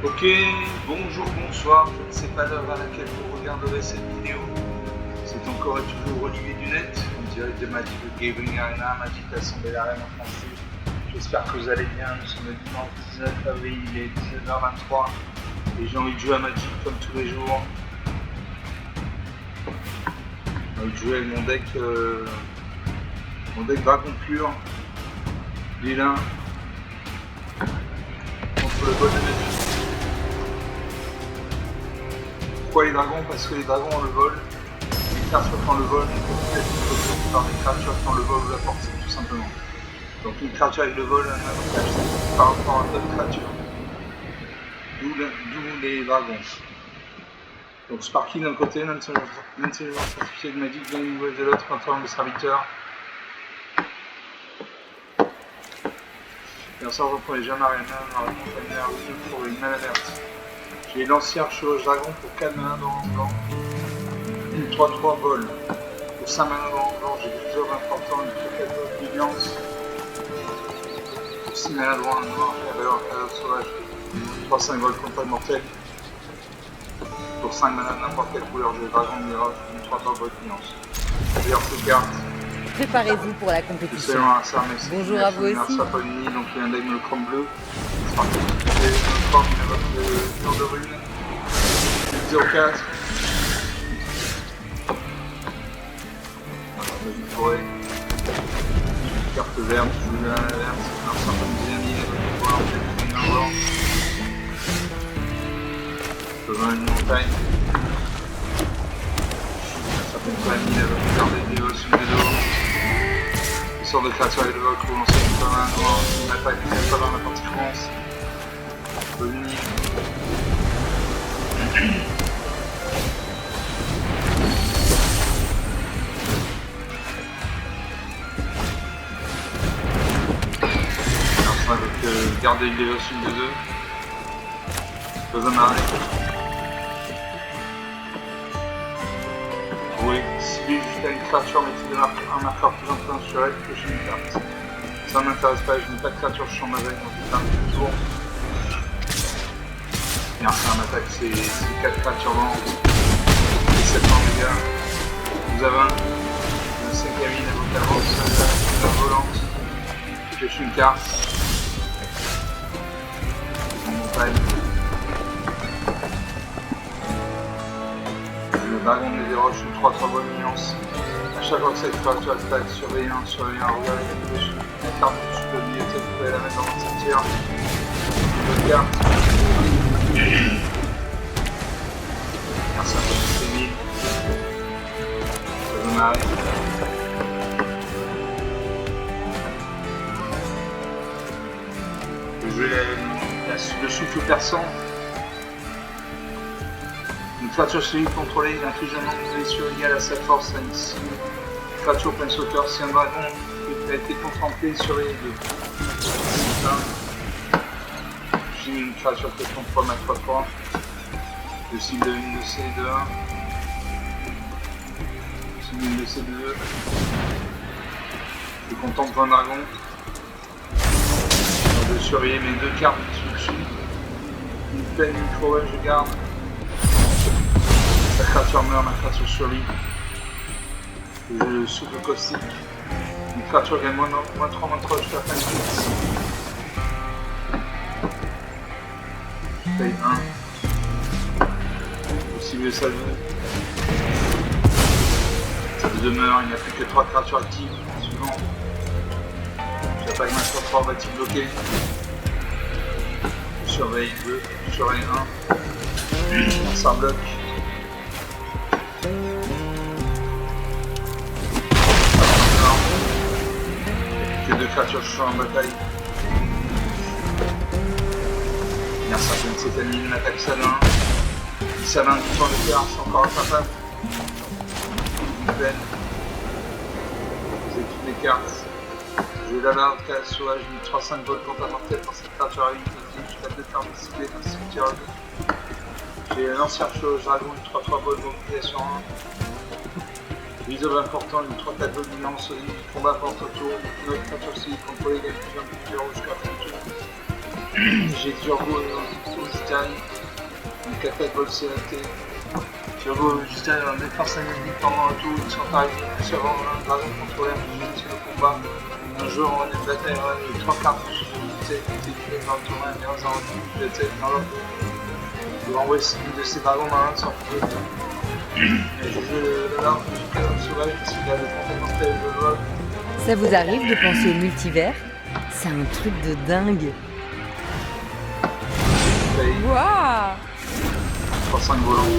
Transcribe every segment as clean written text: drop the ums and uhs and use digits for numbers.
Ok, bonjour, bonsoir, je ne sais pas l'heure à laquelle vous regarderez cette vidéo. C'est encore et toujours Olivier Dunette, en direct de Magic Gathering Arena, Magic Assemblée d'Arène en français. J'espère que vous allez bien, nous sommes le dimanche 19 avril, il est 19h23 et j'ai envie de jouer à Magic comme tous les jours. J'ai envie de jouer avec mon deck Dragon Pur, vilain, contre le bol de Magic. Pourquoi les dragons? Parce que les dragons ont le vol, les créatures qui ont le vol, par les créatures qui ont le vol ou la portée, tout simplement. Donc une créature avec le vol a un avantage par rapport à d'autres créatures. D'où les dragons. Donc Sparky d'un côté, l'intelligence artificielle de Magic vient une nouvelle de l'autre contre le serviteur. Bien sûr, vous ne prenez jamais rien dans la montagne à rouge pour une mana verte. J'ai l'ancien chevauche dragon pour 4 mana dans le blanc. Une 3-3 vol. Pour 5 mana dans le blanc, j'ai 12 hommes importants, une 4 vol d'alliance. Pour 6 mana droit, un noir, cadeau sauvage. 3-5 vol contact mortel. Pour 5 mana de n'importe quelle couleur, j'ai dragon mirage, une 3-3 vol d'alliance. D'ailleurs, ces cartes. Préparez-vous pour la compétition. Bonjour à vous aussi. Donc il y a un deck le chrome bleu. Le chrome, il a votre mur de rune. 0-4. Vas-y, forêt. Carte verte, je joue la verte. Un certain dynamique avec le blanc, j'ai un blanc. Je veux une montagne. Un certain famille avec garder des os, une des dos. De créature avec le vol pour lancer une main noire, une attaque qui n'est pas dans la partie France. Revenu. Avec garder une dévotion de 2. Pas un arrêt. Oui, cibler jusqu'à une créature, mettez un marqueur plus intense sur elle, piocher une carte. Ça ne m'intéresse pas, je n'ai pas de créature sur ma veille, donc je ferme tout le tour. Et enfin, un attaque, c'est 4 créatures volantes. Et 700 dégâts. Vous avez un 5 camine, avocat vente, une volante. Pioche une carte. Une montagne. Le dragon de des roches, une 3-3 bonne nuance. A chaque fois que cette créature attaque, surveillez un, regardez la carte dessus de la bibliothèque, vous pouvez la mettre dans votre cimetière. Une carte. Merci à vous, c'est 1000. Ça vous m'arrête. Je vais le souffle perçant. Une créature civile contrôlée, il inflige un nombre de blessures égal à sa force à une cible. Créature plein sauteur, si un dragon a été contemplé sur les deux. J'ai mis une créature que je contrôle ma 3-3. Je cible une de ces deux. Je cible une de ces deux. Je contemple un dragon. Je vais surveiller mes 2 cartes dessus. Une peine, une forêt, je garde. La créature meurt, ma créature survit. Je souffle caustique. Une créature gagne moins 3, moins 3 jusqu'à la fin du tour. Je paye 1. Possible salve. Salve demeure, il n'y a plus que 3 créatures actives. Suivant. J'attaque ma 3, va-t-il bloquer? Je surveille 2, je surveille 1. Ça bloque. Que 2 créatures sont en bataille. Il y a un certain cétamine, une attaque salin. Il salin du temps de cœur, c'est encore incapable. Une peine. J'ai toutes les cartes. Je vais là, cas sauvage, j'ai 3-5 volts contre la mortelle pour cette créature à 8 jusqu'à 2 cartes ciblées dans ce cimetière. J'ai l'ancien chevauche dragon, une 3-3 volts mobilisation 1. Visuel important, une 3-4 volts d'immense combat porte autour, une autre créature civile contrôlée, gagne plusieurs jusqu'à la fin du tour. J'ai Turbo et Jutai, une 4-4 vol CLT. Turbo Jutai en défense ennemie pendant le tour, ils sont arrivés sur un dragon contrôleur sur le combat. Un jour, on est bataille les 3 cartes de Jutai qui étaient équipées dans le tour 1 et en Jutai dans l'autre. Pour envoyer une de ces dragons dans l'un sans problème. Et je joue l'arme du canon sauvage parce qu'il a des compétences telles de vol. Ça vous arrive de penser au multivers? C'est un truc de dingue. Waouh! 3-5 volants.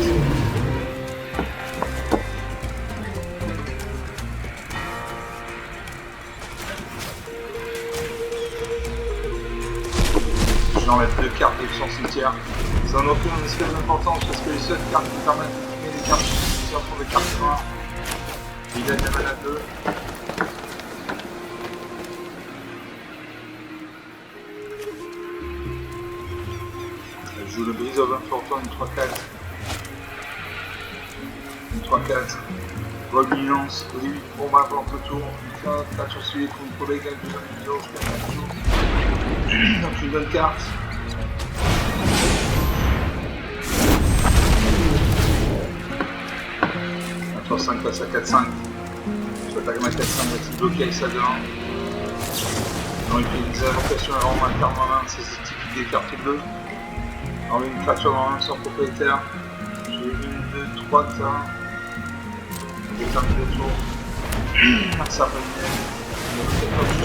J'enlève 2 cartes de son cimetière. Ça n'a aucune espèce d'importance parce que les seules cartes qui permettent de gagner des cartes sont des cartes noires. Il a des mana 2. Je joue le Breeze of Unfortunate, une 3-4. Une 3-4. Regnance, au début du combat pour le tour. Une 4 sur celui contre les gars de 2 000 €. Donc une bonne carte. Un 3-5 passe à 4-5. Je attaque ma 4-5 avec bloqué avec ça de 1. Donc il fait des invocations et rend un permanent, c'est typique des cartes bleues. Alors une créature dans un sort propriétaire. J'ai 1, 2, 3 terrains. J'ai terminé le tour. Un serpent de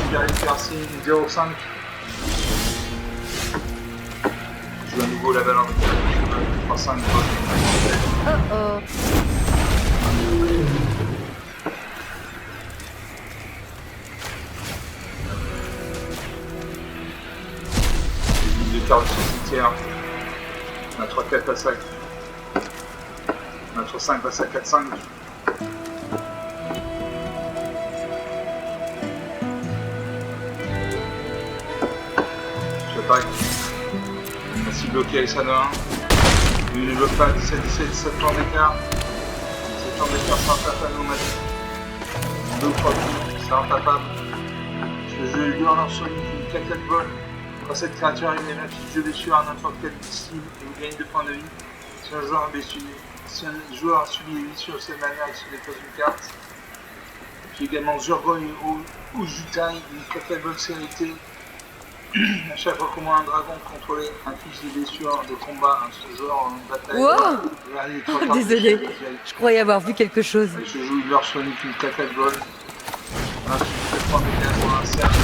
super hyper une 0,5. Je joue à nouveau la valeur de 3,5. Oh oh. J'ai 2 cartes de cimetière. On a 3-4 passe à 3-5 passe à 4-5. J'attaque. Merci bloqué avec ça de 1. Il ne bloque pas 17 points d'écart. 7 points d'écart, c'est incapable on m'a dit. 2 ou 3 coups, c'est incapable. Je joue lui en sur une 4-4 vol. Quand cette créature est une affiche de blessure à n'importe quelle cible et vous gagnez 2 points de vie. Si un joueur a subi les blessures de cette manière, il se dépose une carte. J'ai également Zurgo ou Jutai, une 4-4 vol CLT. À chaque fois qu'on voit un dragon contrôler inflige des blessures de combat à ce joueur en bataille. Wow. Oh, désolé, je croyais avoir vu quelque chose. Et je joue leur Sonic une 4-4 vol. Ensuite, je prends des dégâts sur un cercle.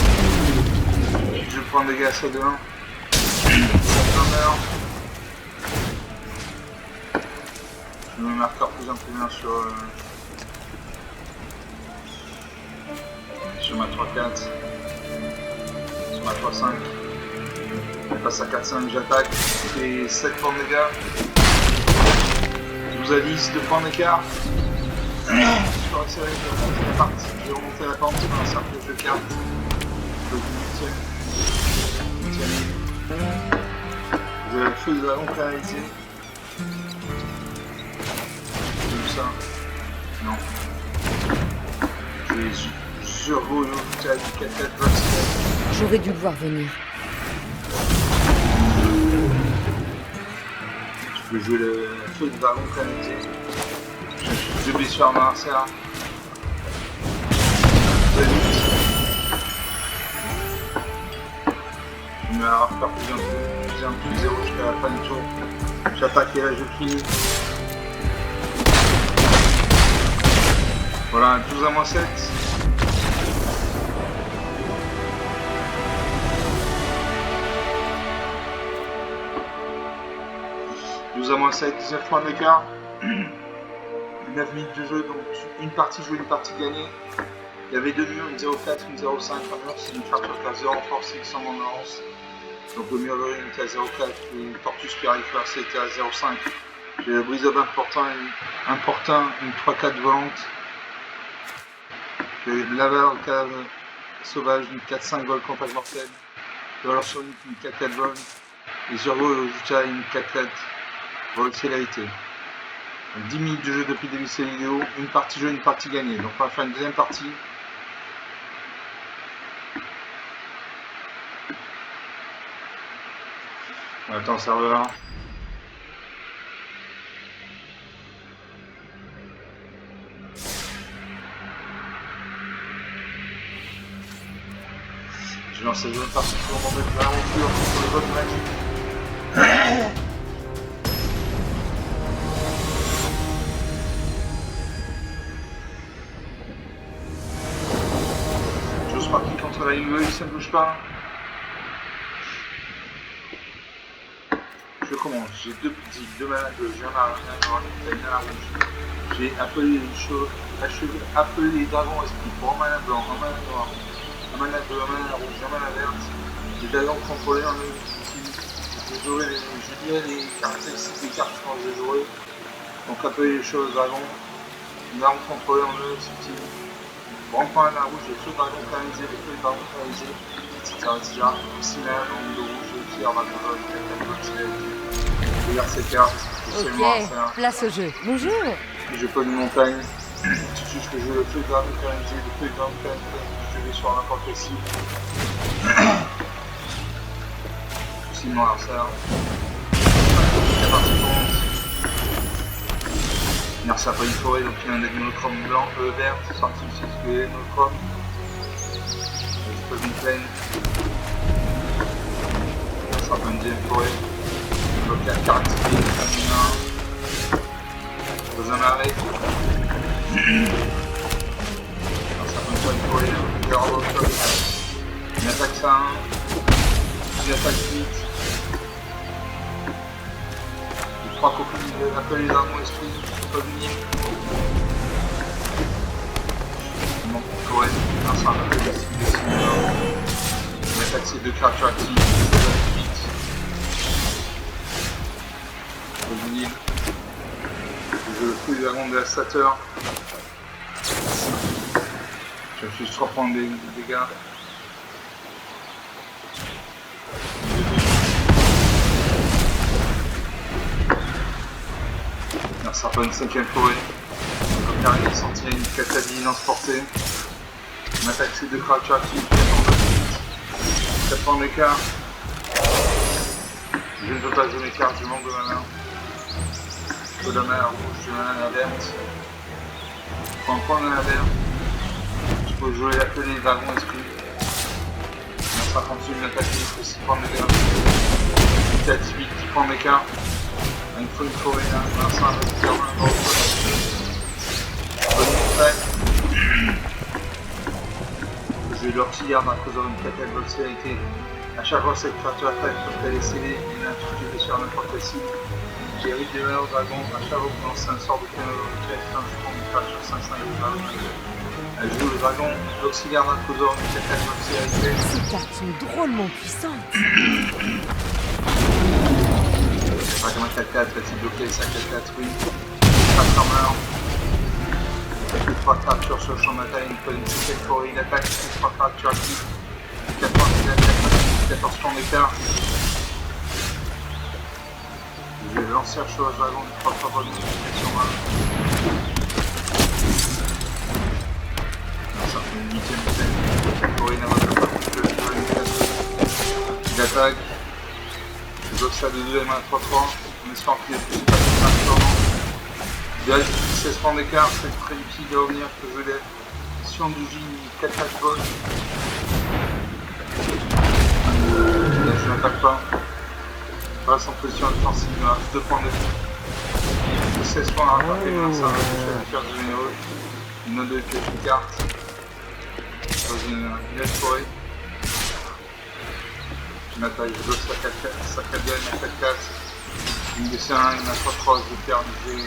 Puis je prends des dégâts sur de 1. Ça meurt. Je mets un marqueur plus imprimé sur ma 3-4. Sur ma 3-5. On passe à 4-5, j'attaque. C'est 7 points de dégâts. Je vous ai 10, 2 points d'écart. Je vais resserrer, je vais remonter la partie. Je vais remonter la pente dans un cercle de cartes. Donc, vous avez le feu de dragon canalisé. Comme ça. Non. J'ai Zurgo, j'ai 4-4 votes. J'aurais dû le voir venir. Je peux jouer le feu de dragon canalisé. Je vais sur un adversaire. Je mets un marqueur plus 1 plus 0 jusqu'à la fin du tour. J'attaque et là je finis. Voilà, 12 à moins 7. À moins 7, 19 points d'écart. 9 minutes de jeu, donc une partie jouée, une partie gagnée. Il y avait deux murs, une 0,4, une 0,5. Un mur, c'est une créature qui a 0 force et 100 endurance. Donc le mur était à 0,4, une Tortus Périfère c'était à 0,5. J'ai le Breeze of Important, une 3-4 volante. J'ai le Laval Cave Sauvage, une 4-5 vol contact mortel. Le Valor Sonic, une 4-4 vol. Et Zurgo Jutai, une 4-4. Vol célérité. 10 minutes de jeu depuis le début de cette vidéo, une partie jeu, une partie gagnée. Donc on va faire une deuxième partie. Attends, serveur. Je lance cette zone partie pour mon mettre l'aventure pour le vote magique. J'ose partir contre la IME, ça ne bouge pas. Je commence, j'ai deux petits, deux malades, j'ai un à rouge. J'ai appelé les choses, appelé les dragons esprits pour un mana blanc, un mana noir, un mana bleu, un mana rouge, un mana verte. Les dragons contrôlés en ultime. Je dirais les caractéristiques des cartes quand je jouerai. Donc appeler les choses dragons. Les dragons contrôlés en ultime. Pour un point à rouge, les feux dragons canalisés, les feux dragons canalisés, etc. Aussi là, dans le rouge, le tir, ma contrôle, je regarde ces cartes. Ok, place au jeu. Bonjour. Je peux une montagne. Tout de suite, je joue le feu dragon canalisé, le feu dragon canalisé, je vais sur n'importe quelle cible. Sinon, alors ça. C'est parti pour Merci à pas une forêt, donc il y a un deck monochrome blanc, vert, sorti du circuit monochrome. Je peux une plaine. Ça sera pas une deuxième forêt. Donc il y a caractéristique, dans un arrêt. Alors ça peut une forêt, une attaque 5, une attaque 8. Les 3 copies de l'appel les dragons esprits, je peux pas venir. Il manque une forêt, alors ça va appel les cibles de cinéma. Une attaque c'est 2 créatures actives, une attaque 8. Je peux venir. Je fais les dragons dévastateurs. Je vais juste reprendre des dégâts. Ça sera pas une 5ème forêt. Comme carré des sentinelles, une catadine lance portée. On attaque ces 2 créatures actives, 4 points d'écart. Je ne veux pas jouer mes cartes, je manque de mana. Je peux la mana rouge, je mana la verte. Pour un point de la verte, je peux jouer l'appeler les dragons esprits. On sera continue une attaque de 6 points d'écart. 4, 8, 10 points d'écart. Il faut une forêt là, on a un petit terrain dans le bonne montagne. Je l'auxiliaire d'un causeur une catale d'auxiliarité. À chaque fois cette créature attaque, sauf qu'elle est scellée, et là tu peux sur n'importe quelle cible. J'ai hérité des valeurs dragon, à chaque fois que vous lancez un sort de piano, je prends une créature 5-5 de dragon. Elle joue le dragon, l'auxiliaire d'un causeur une catale d'auxiliarité. Ces cartes sont drôlement puissantes. Pas comme un 4-4, facile bloqué, c'est un 4-4, oui. Pas de armeur. Les 3 créatures sur le champ de bataille, une colline 5ème forêt, il attaque, les 3 créatures actives. 4 points d'attaque, 14 points d'écart. Je vais lancer un cheval dragon de 3 fois bonne sur 1. Ça fait une 8ème scène. Forêt n'a pas de il attaque. Je bloque ça de 2 et 1 3-3, en espérant qu'il y ait plus de direct 16 points d'écart, c'est très utile de revenir que je l'ai. Si on bougie 4 bonnes. Là je n'attaque pas. Je reste en position défensive, il me reste 2 points de 16 points à rattraper, ça va toucher à faire généreux. Une note de pioche une carte. Dans une autre forêt. Une attaque, je bloque sa 4 gagne, une attaque 4, une de C1, une à 3-3, je vais faire du G.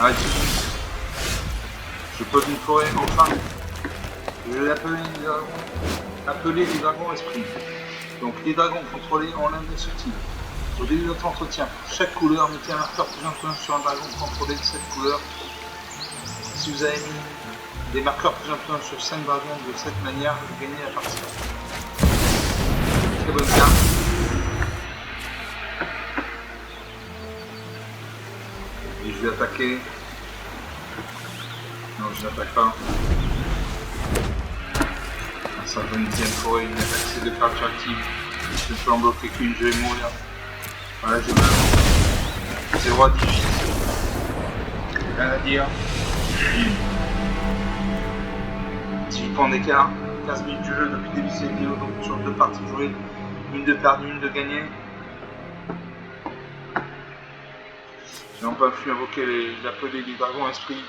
Ah, je pose une forêt, enfin, je vais appeler les dragons esprits. Donc les dragons contrôlés en l'un de ce type. Au début de notre entretien, chaque couleur, mettez un marqueur plus influent sur un dragon contrôlé de cette couleur. Si vous avez mis des marqueurs plus influents sur 5 dragons de cette manière, vous gagnez la partie. Très bonne carte. Et je vais attaquer. Non, je n'attaque pas. Ça va une dixième forêt, une attaque, c'est 2 créatures actives. Je peux en bloquer qu'une, je vais mourir. Voilà, j'ai mal. 0 à 18. Rien à dire. 18 points d'écart. 15 minutes de jeu depuis le début de cette vidéo, donc sur 2 parties jouées. Une de perdue, une de gagnée. J'ai pas pu invoquer l'appeler des dragons esprits.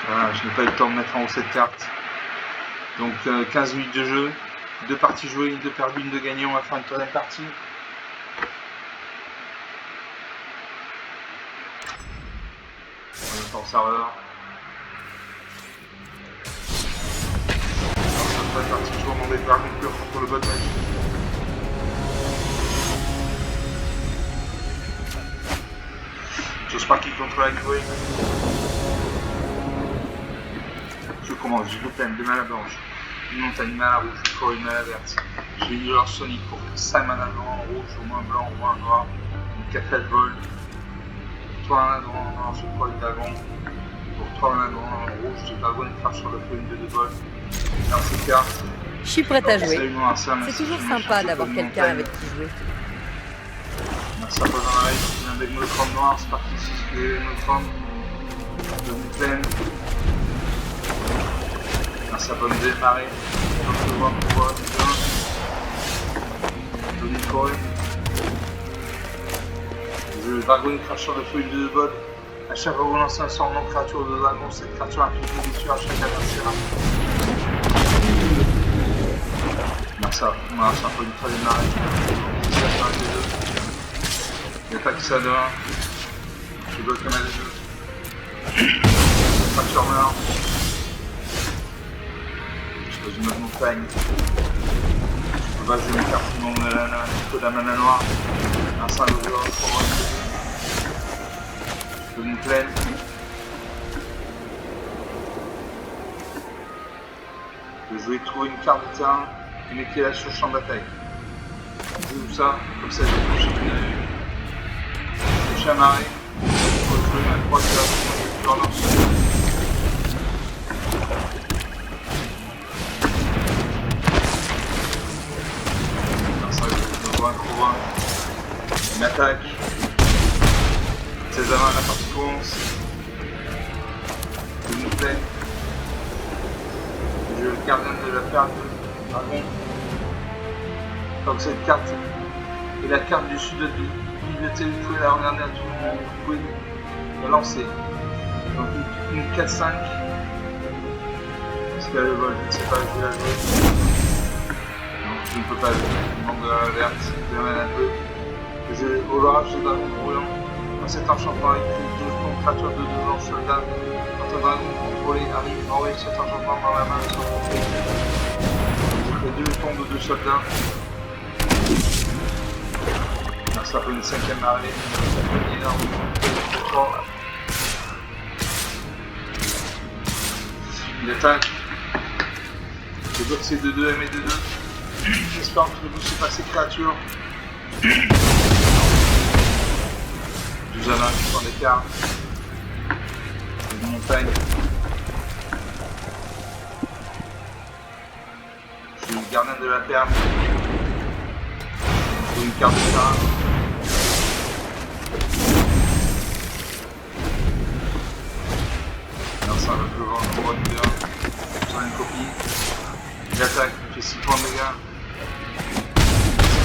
Voilà, je n'ai pas eu le temps de mettre en haut cette carte. Donc 15 minutes de jeu, 2 parties jouées, une de perdue, une de gagnée. On va faire une troisième partie. On est en serveur. Après partie, je vais demander de Dragon Pure contre le bot match. J'ose pas qu'il contrôle la grille. Je commence, j'ai deux plaines, 2 mana blanches, une montagne, une mana rouge, une forêt, une mana verte. J'ai une heure sonique pour 5 mana blanc, rouge, au moins blanc, au moins noir, une 4 vol. 3 mana noir, je crois, une dragon. Pour 3 mana noir, rouge, j'ai dragon, une frappe sur le feu, une de 2 vol. Dans ces cartes. Je suis prête à jouer. C'est toujours sympa d'avoir quelqu'un avec qui jouer. Ça pose dans la race, un deck monochrome noir, c'est parti 6 clés monochrome. De une plaine. Ça va me démarrer. On va voir pourquoi. Donner une forêt. Le dragon crache sur le feu de 2 bols. À chaque fois que vous lancez un sort non créature de dragon, cette créature inflige des blessures à chaque adversaire. Ça, voilà, c'est un peu une troisième arrêt. Il attaque ça de 1. Je bloque la main des 2. Fracture meurt. Je suis dans une autre montagne. Je peux pas jouer mes cartes sinon de la mana noire. Un 5 de joueur, 3 je peux une plaine. Je vais trouver une carte de terrain et mettez-la sur le champ de bataille. Je joue ça, comme ça je vais toucher une toucher un arrêt. Je vais jouer ma 3 de la lance. Ça je vois un courant. Une attaque. 16 à 20 la partie commence. Une plaine. Je le gardien de la perle de dragon. Donc cette carte est la carte du sud de bibliothèque, vous pouvez la regarder à tout moment, vous pouvez la lancer. Donc une 4-5. Parce qu'elle le vol, je ne sais pas, je vais la jouer. Donc je ne peux pas jouer, je demande de la verte, je la mène un peu. J'ai orage de dragon brûlant. Dans cet enchantement avec une 12 contre créature de 2 blancs soldats. Quand un dragon contrôlé arrive, envoie cet enchantement dans la main de son conseil. J'ai fait 2 tombes de 2 soldats. Alors, ça fait une 5ème armée. Énorme. 3. Il attaque. Je bloque ces 2-2 et mes 2-2. J'espère que je ne bouge pas ces créatures. 12 à 20, je prends d'écart. Une montagne. Je suis le gardien de la perle. Je joue une carte de terrain. Alors ça va le vendre pour votre bien. Je prends une copie. J'attaque, je fais 6 points de dégâts.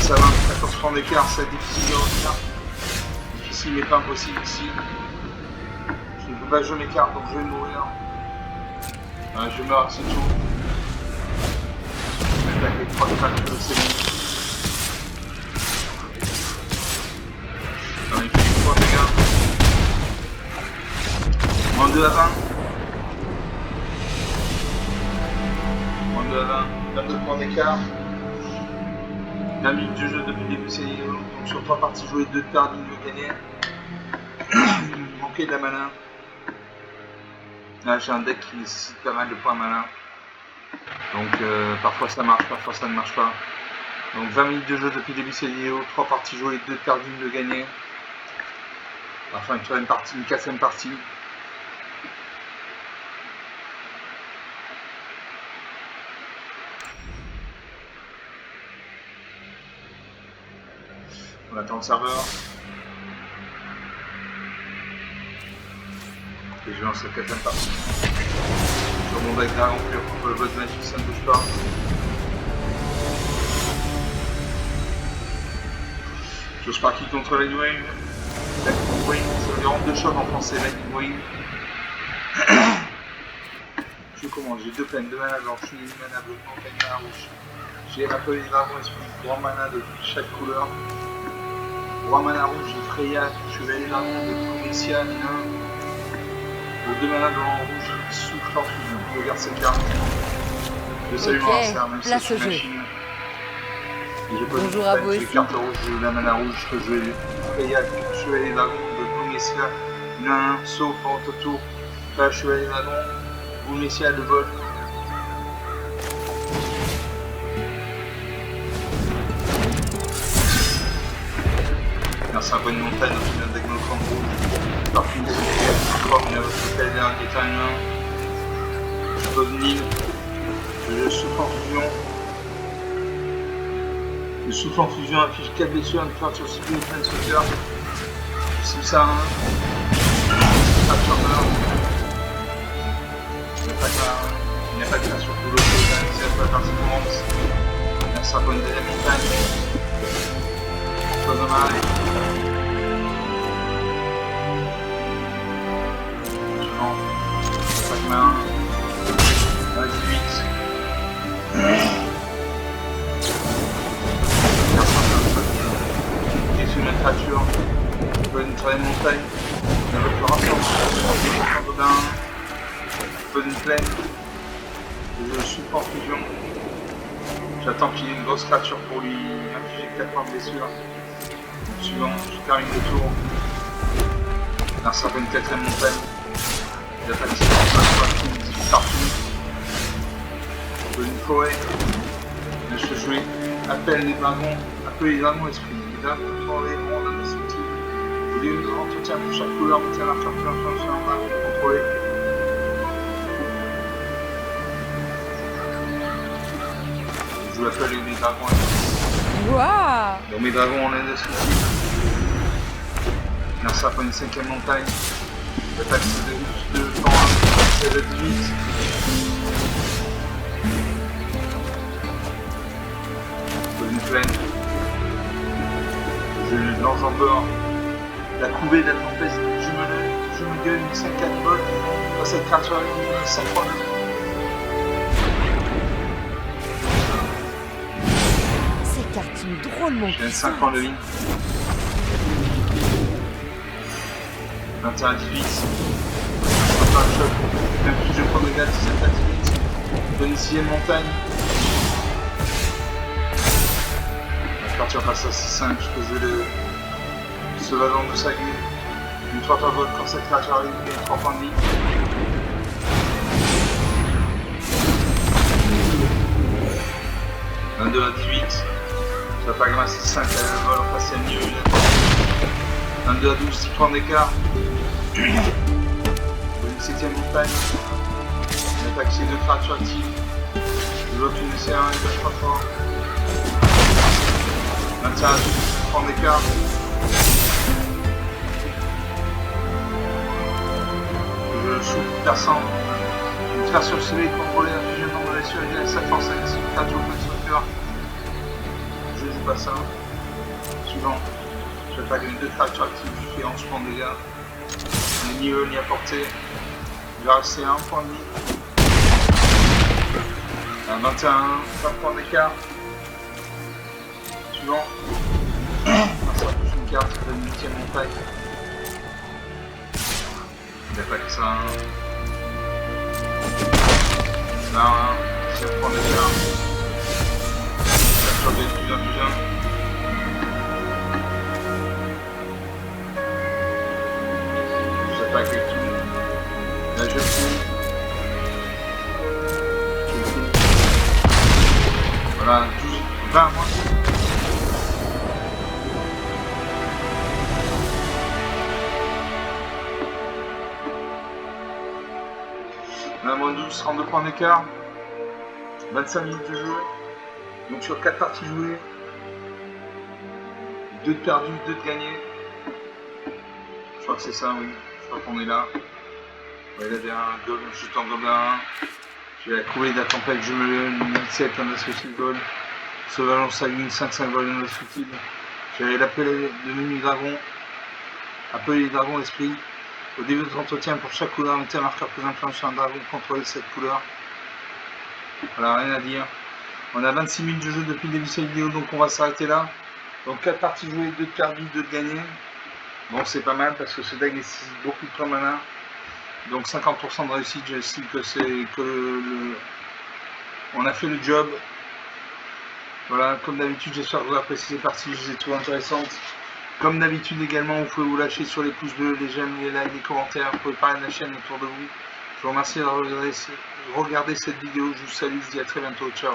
6 à 20, 14 points d'écart, c'est difficile de retenir. Difficile mais pas impossible ici. Je ne peux pas jouer mes cartes donc je vais mourir. Je meurs, c'est tout. Je vais attaquer 3 créatures, c'est bon. Il fait 3 dégâts. Moins 2 à 20. Moins 2 à 20. 22 points d'écart. 20 minutes de jeu depuis le début de cette vidéo. Donc sur 3 parties jouées, 2 cartes, 1 de gagner. Il manquait de la mana. Là j'ai un deck qui nécessite pas mal de points mana. Donc parfois ça marche, parfois ça ne marche pas. Donc 20 minutes de jeu depuis le début de cette vidéo, 3 parties jouées, 2 perdues, 1 de gagner. Enfin une troisième partie, une quatrième partie. On attend le serveur. Et je lance la quatrième partie. Je remonte avec Dragon pur contre le boss magique, ça ne bouge pas. Chose partie contre Lightning Wing, ça veut dire honte de choc en français, Lightning Wing. Je commence, j'ai 2 plaines, 2 mana blanche, une mana bleue, une mana rouge. J'ai appelé les dragons esprit, 3 mana de chaque couleur. 3 mana rouge, j'ai Freya, chevalier dragon de Provincia, nain. Le 2 mana blanc rouge, souffle en fusion. Je regarde cette carte. Je salue mon adversaire, même si c'est une machine. Et je peux bonjour à vous aussi. Les cartes rouges, la mana rouge, je peux jouer Freya, chevalier dragon de Provincia, nain, sauf en toto, pas chevalier dragon. Vous messieurs de vol. Merci à bonne montagne au final avec nos camps rouges. Parfum de comme il y a votre pèlerin qui est un humain. Je peux venir. Je souffle en fusion. Le souffle en fusion affiche 4 blessures, une fracture ciblée, plein de sauteur. C'est ça, hein. Fracture meurt. Il n'y a pas de création pour l'autre, c'est la partie courante. Merci à bonne deuxième montagne. Pas dommage. Suivant. Pas de main. 18. Et sur une créature. Bonne troisième montagne. La restauration. Bonne plaine. Je souffle en fusion. J'attends qu'il y ait une grosse créature pour lui infliger 4 points de blessure. Suivant, je termine le tour. Un certain une quatrième montagne. J'attaque cette partout. Une forêt. Là, je peux jouer. Appelle les dragons. Appelle les dragons esprit. Les dragons contrôlés, ronds indestructibles. Au lieu de entretien pour chaque couleur, mettez un marqueur sur un dragon contrôlé. Je vous appelle mes dragons Waouh! Donc mes dragons en indestructible. Merci à une 5ème montagne. L'attaque c'est de 100, c'est de 18. Une plaine. Je lance en bord. La couvée de la tempête, je me gueule une 5-4 volts. Quand cette créature arrive, 5 points de vie. Drôlement. Je gagne 5 points de vie. 21 à 18. Enfin, un choc. Même si je prends de gaz, 17 à 18. Bonne 6ème montagne. La créature passe à 6-5. Je peux jouer le sauvagant de Sagu. Une 3 par vol quand cette créature arrive, il y a 3 points de vie. « 22 à 18. J'attaque à 6-5, elle va en passer à mieux. 22 à 12, 6 points d'écart. Une 7ème montagne. J'attaque ces 2 créatures actives. L'autre une C1, il passe pas fort. 21 à 12, 6 points d'écart. Je souffle perçant. Une créature scellée contrôlée à fusion nombre de blessures égale à 7 force 5, c'est une créature pleine de sauteur. Je joue pas ça. Suivant. J'attaque avec 2 créatures actives, je fais 11 points de dégâts. Ni eux ni à portée. Il va rester 1 point de vie. 21, 20 points d'écart. Suivant. Ça touche une carte, c'est une 8ème montagne. Il attaque ça. Là, 7 points d'écart. Sur des fusions. J'attaque avec tout. Là je fous. Voilà, 12, 20 moins. On a moins 12, 32 points d'écart. 25 minutes de jeu. Donc sur 4 parties jouées, 2 de perdus, 2 de gagnés. Je crois que c'est ça, oui. Je crois qu'on est là. Ouais, là, derrière un gobelin, juste en gobelin. J'ai la coulée de la tempête, je me le 17, un indestructible vol. Sauvage en sanguine, 5-5 vol indestructible. J'avais l'appel de menu dragon. Appeler les dragons d'esprit. Au début de votre entretien, pour chaque couleur, mettez un marqueur plus influent sur un dragon contrôler cette couleur. Voilà, rien à dire. On a 26 minutes de jeu depuis le début de cette vidéo, donc on va s'arrêter là. Donc 4 parties jouées, 2 de perdus, 2 de gagnés. Bon, c'est pas mal parce que ce deck nécessite beaucoup de points mana. Donc 50% de réussite, j'estime que on a fait le job. Voilà, comme d'habitude, j'espère que vous appréciez ces parties, je les ai trouvées intéressantes. Comme d'habitude également, vous pouvez vous lâcher sur les pouces bleus, les j'aime, les likes, les commentaires, vous pouvez parler de la chaîne autour de vous. Je vous remercie de regarder cette vidéo, je vous salue, je vous dis à très bientôt, ciao.